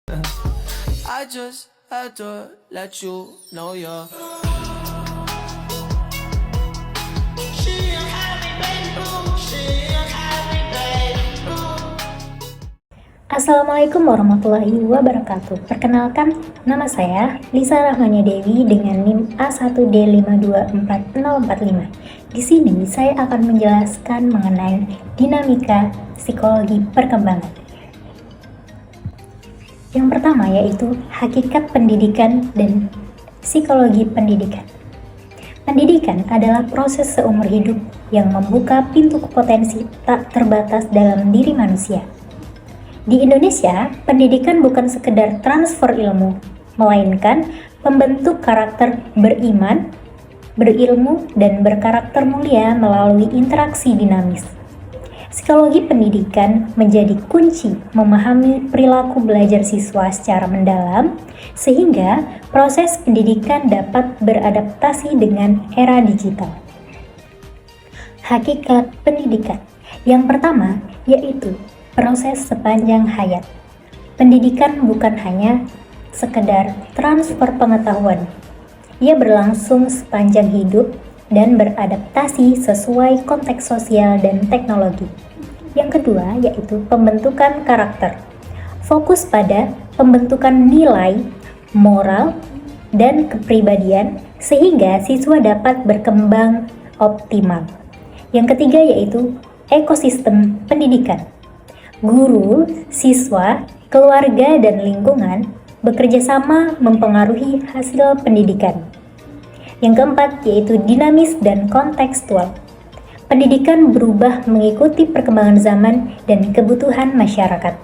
I just had to let you know you're. Assalamualaikum warahmatullahi wabarakatuh. Perkenalkan, nama saya Lisa Rahmania Dewi dengan NIM A1D5244045. Di sini saya akan menjelaskan mengenai dinamika psikologi perkembangan. Yang pertama yaitu hakikat pendidikan dan psikologi pendidikan. Pendidikan adalah proses seumur hidup yang membuka pintu potensi tak terbatas dalam diri manusia. Di Indonesia, pendidikan bukan sekedar transfer ilmu, melainkan pembentuk karakter beriman, berilmu, dan berkarakter mulia melalui interaksi dinamis. Psikologi pendidikan menjadi kunci memahami perilaku belajar siswa secara mendalam, sehingga proses pendidikan dapat beradaptasi dengan era digital. Hakikat pendidikan yang pertama yaitu proses sepanjang hayat. Pendidikan bukan hanya sekedar transfer pengetahuan. Ia berlangsung sepanjang hidup dan beradaptasi sesuai konteks sosial dan teknologi. Yang kedua yaitu pembentukan karakter. Fokus pada pembentukan nilai, moral, dan kepribadian sehingga siswa dapat berkembang optimal. Yang ketiga yaitu ekosistem pendidikan. Guru, siswa, keluarga, dan lingkungan bekerja sama mempengaruhi hasil pendidikan. Yang keempat yaitu dinamis dan kontekstual. Pendidikan berubah mengikuti perkembangan zaman dan kebutuhan masyarakat.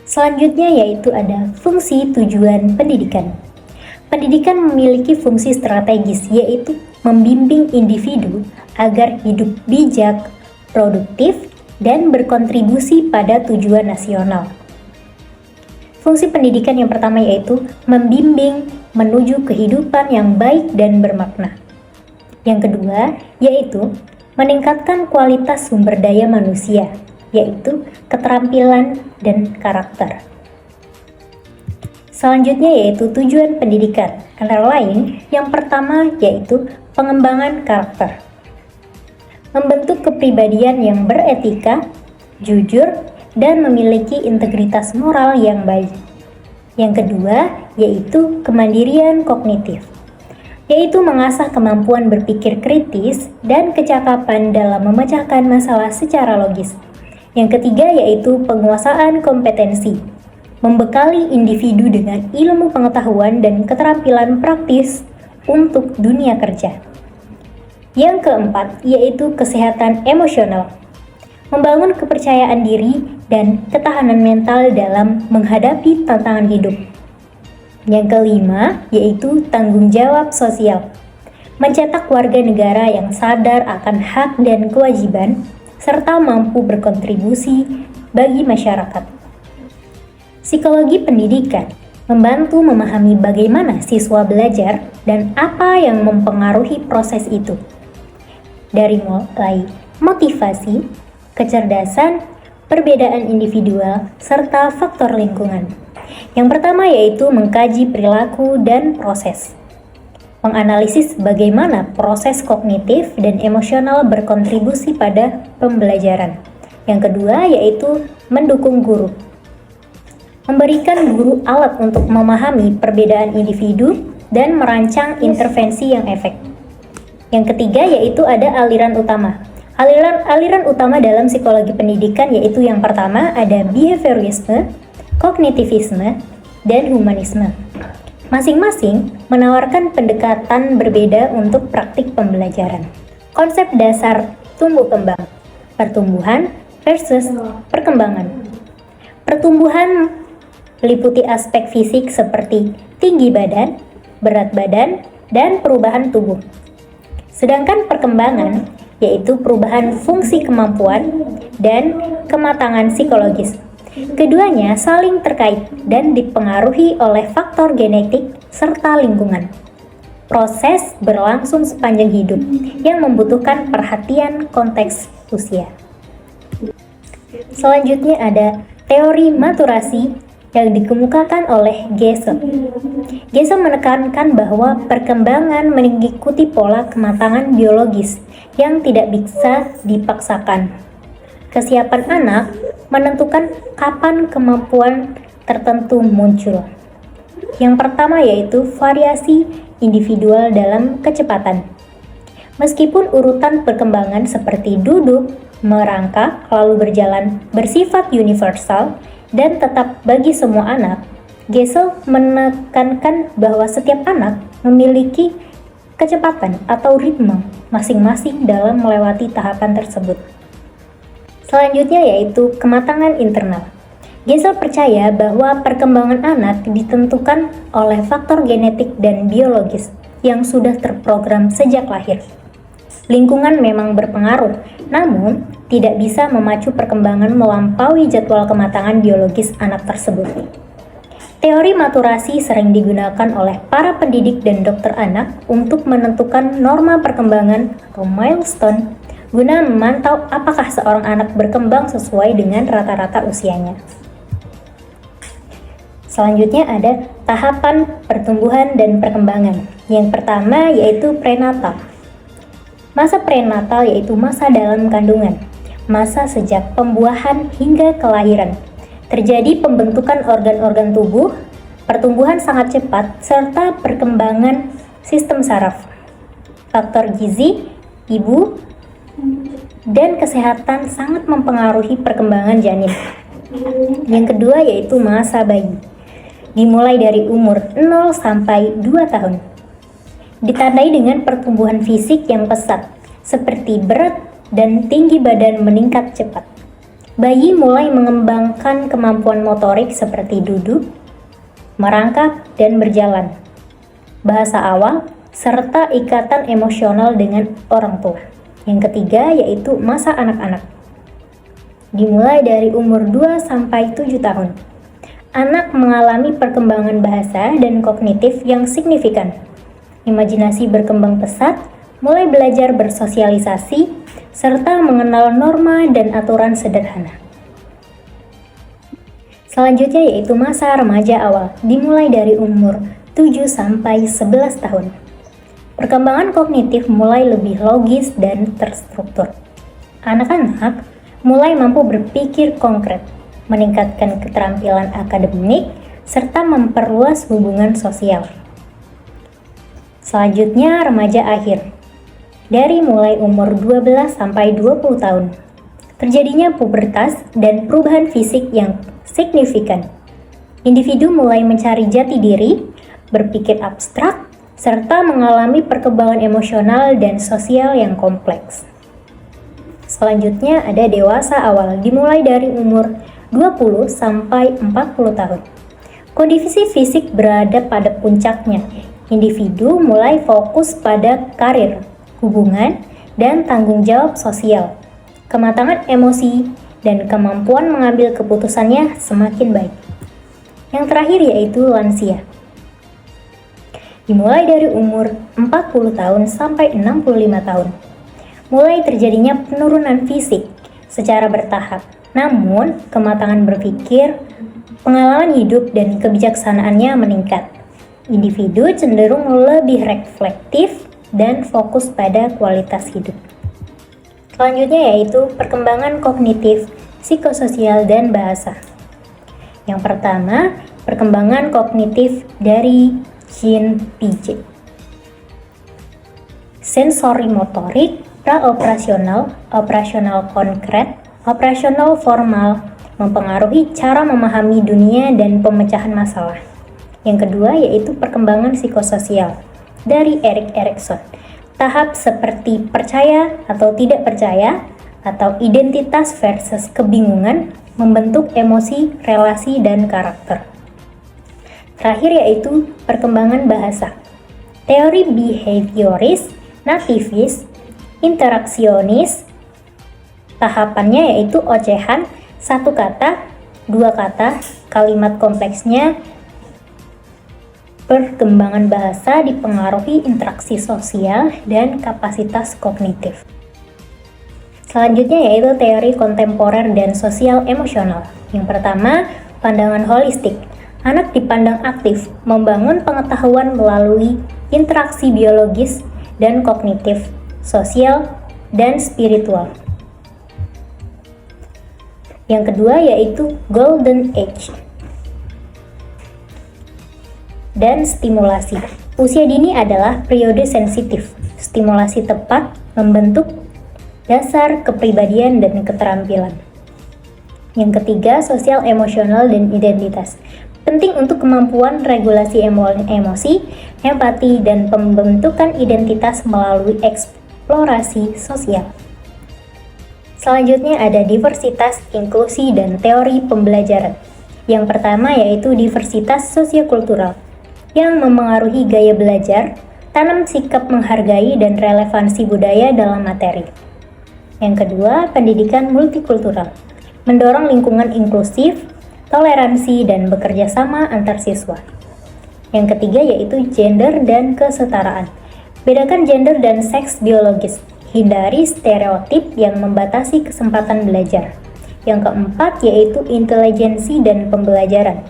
Selanjutnya yaitu ada fungsi tujuan pendidikan. Pendidikan memiliki fungsi strategis yaitu membimbing individu agar hidup bijak, produktif, dan berkontribusi pada tujuan nasional. Fungsi pendidikan yang pertama yaitu membimbing menuju kehidupan yang baik dan bermakna. Yang kedua yaitu meningkatkan kualitas sumber daya manusia, yaitu keterampilan dan karakter. Selanjutnya yaitu tujuan pendidikan, antara lain yang pertama yaitu pengembangan karakter. Membentuk kepribadian yang beretika, jujur, dan memiliki integritas moral yang baik. Yang kedua yaitu kemandirian kognitif, yaitu mengasah kemampuan berpikir kritis dan kecakapan dalam memecahkan masalah secara logis. Yang ketiga yaitu penguasaan kompetensi, membekali individu dengan ilmu pengetahuan dan keterampilan praktis untuk dunia kerja. Yang keempat yaitu kesehatan emosional, membangun kepercayaan diri dan ketahanan mental dalam menghadapi tantangan hidup. Yang kelima yaitu tanggung jawab sosial, mencetak warga negara yang sadar akan hak dan kewajiban serta mampu berkontribusi bagi masyarakat. Psikologi pendidikan membantu memahami bagaimana siswa belajar dan apa yang mempengaruhi proses itu. Dari mulai motivasi, kecerdasan, perbedaan individual, serta faktor lingkungan. Yang pertama yaitu mengkaji perilaku dan proses. Menganalisis bagaimana proses kognitif dan emosional berkontribusi pada pembelajaran. Yang kedua yaitu mendukung guru. Memberikan guru alat untuk memahami perbedaan individu dan merancang intervensi yang efektif. Yang ketiga yaitu ada aliran utama. Aliran utama dalam psikologi pendidikan yaitu yang pertama ada behaviorisme, kognitivisme, dan humanisme. Masing-masing menawarkan pendekatan berbeda untuk praktik pembelajaran. Konsep dasar tumbuh kembang, pertumbuhan versus perkembangan. Pertumbuhan meliputi aspek fisik seperti tinggi badan, berat badan, dan perubahan tubuh. Sedangkan perkembangan yaitu perubahan fungsi kemampuan dan kematangan psikologis. Keduanya saling terkait dan dipengaruhi oleh faktor genetik serta lingkungan. Proses berlangsung sepanjang hidup yang membutuhkan perhatian konteks usia. Selanjutnya ada teori maturasi yang dikemukakan oleh Gesell. Gesell menekankan bahwa perkembangan mengikuti pola kematangan biologis yang tidak bisa dipaksakan. Kesiapan anak menentukan kapan kemampuan tertentu muncul. Yang pertama yaitu variasi individual dalam kecepatan. Meskipun urutan perkembangan seperti duduk, merangkak, lalu berjalan bersifat universal dan tetap bagi semua anak, Gesell menekankan bahwa setiap anak memiliki kecepatan atau ritme masing-masing dalam melewati tahapan tersebut. Selanjutnya yaitu kematangan internal. Gesell percaya bahwa perkembangan anak ditentukan oleh faktor genetik dan biologis yang sudah terprogram sejak lahir. Lingkungan memang berpengaruh, namun tidak bisa memacu perkembangan melampaui jadwal kematangan biologis anak tersebut. Teori maturasi sering digunakan oleh para pendidik dan dokter anak untuk menentukan norma perkembangan atau milestone guna memantau apakah seorang anak berkembang sesuai dengan rata-rata usianya. Selanjutnya ada tahapan pertumbuhan dan perkembangan. Yang pertama yaitu prenatal. Masa prenatal yaitu masa dalam kandungan, masa sejak pembuahan hingga kelahiran. Terjadi pembentukan organ-organ tubuh, pertumbuhan sangat cepat, serta perkembangan sistem saraf. Faktor gizi, ibu, dan kesehatan sangat mempengaruhi perkembangan janin. Yang kedua yaitu masa bayi. Dimulai dari umur 0 sampai 2 tahun. Ditandai dengan pertumbuhan fisik yang pesat, seperti berat dan tinggi badan meningkat cepat. Bayi mulai mengembangkan kemampuan motorik seperti duduk, merangkak, dan berjalan. Bahasa awal, serta ikatan emosional dengan orang tua. Yang ketiga yaitu masa anak-anak. Dimulai dari umur 2 sampai 7 tahun. Anak mengalami perkembangan bahasa dan kognitif yang signifikan. Imajinasi berkembang pesat, mulai belajar bersosialisasi, serta mengenal norma dan aturan sederhana. Selanjutnya yaitu masa remaja awal, dimulai dari umur 7 sampai 11 tahun. Perkembangan kognitif mulai lebih logis dan terstruktur. Anak-anak mulai mampu berpikir konkret, meningkatkan keterampilan akademik, serta memperluas hubungan sosial. Selanjutnya remaja akhir, dari mulai umur 12 sampai 20 tahun. Terjadinya pubertas dan perubahan fisik yang signifikan. Individu mulai mencari jati diri, berpikir abstrak, serta mengalami perkembangan emosional dan sosial yang kompleks. Selanjutnya ada dewasa awal, dimulai dari umur 20 sampai 40 tahun. Kondisi fisik berada pada puncaknya. Individu mulai fokus pada karir, hubungan, dan tanggung jawab sosial. Kematangan emosi dan kemampuan mengambil keputusannya semakin baik. Yang terakhir yaitu lansia. Dimulai dari umur 40 tahun sampai 65 tahun. Mulai terjadinya penurunan fisik secara bertahap. Namun, kematangan berpikir, pengalaman hidup, dan kebijaksanaannya meningkat. Individu cenderung lebih reflektif dan fokus pada kualitas hidup. Selanjutnya yaitu perkembangan kognitif, psikososial, dan bahasa. Yang pertama, perkembangan kognitif dari Jean Piaget. Sensori motorik, praoperasional, operasional konkret, operasional formal, mempengaruhi cara memahami dunia dan pemecahan masalah. Yang kedua yaitu perkembangan psikososial dari Erik Erikson. Tahap seperti percaya atau tidak percaya, atau identitas versus kebingungan, membentuk emosi, relasi, dan karakter. Terakhir yaitu perkembangan bahasa. Teori behavioris, nativis, interaksionis. Tahapannya yaitu ocehan, satu kata, dua kata, kalimat kompleksnya. Perkembangan bahasa dipengaruhi interaksi sosial dan kapasitas kognitif. Selanjutnya yaitu teori kontemporer dan sosial emosional. Yang pertama, pandangan holistik. anak dipandang aktif membangun pengetahuan melalui interaksi biologis dan kognitif, sosial, dan spiritual. Yang kedua yaitu Golden Age dan stimulasi. Usia dini adalah periode sensitif. Stimulasi tepat membentuk dasar kepribadian dan keterampilan. Yang ketiga, sosial, emosional, dan identitas. Penting untuk kemampuan regulasi emosi, empati, dan pembentukan identitas melalui eksplorasi sosial. Selanjutnya ada diversitas, inklusi, dan teori pembelajaran. Yang pertama yaitu diversitas sosiokultural, yang memengaruhi gaya belajar, tanam sikap menghargai dan relevansi budaya dalam materi. Yang kedua, pendidikan multikultural, mendorong lingkungan inklusif, toleransi, dan bekerja sama antar siswa. Yang ketiga yaitu gender dan kesetaraan. Bedakan gender dan seks biologis. Hindari stereotip yang membatasi kesempatan belajar. Yang keempat yaitu intelijensi dan pembelajaran.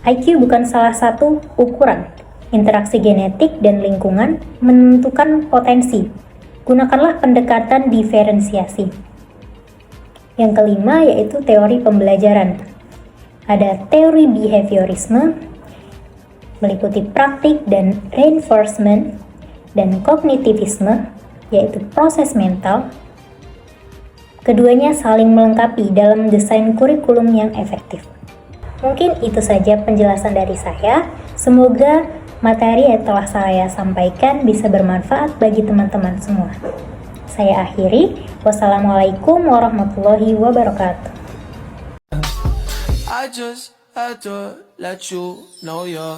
IQ bukan salah satu ukuran. Interaksi genetik dan lingkungan menentukan potensi. Gunakanlah pendekatan diferensiasi. Yang kelima yaitu teori pembelajaran. Ada teori behaviorisme, meliputi praktik dan reinforcement, dan kognitivisme, yaitu proses mental. Keduanya saling melengkapi dalam desain kurikulum yang efektif. Mungkin itu saja penjelasan dari saya. Semoga materi yang telah saya sampaikan bisa bermanfaat bagi teman-teman semua. Saya akhiri. Wassalamualaikum warahmatullahi wabarakatuh. I just had to let you know you're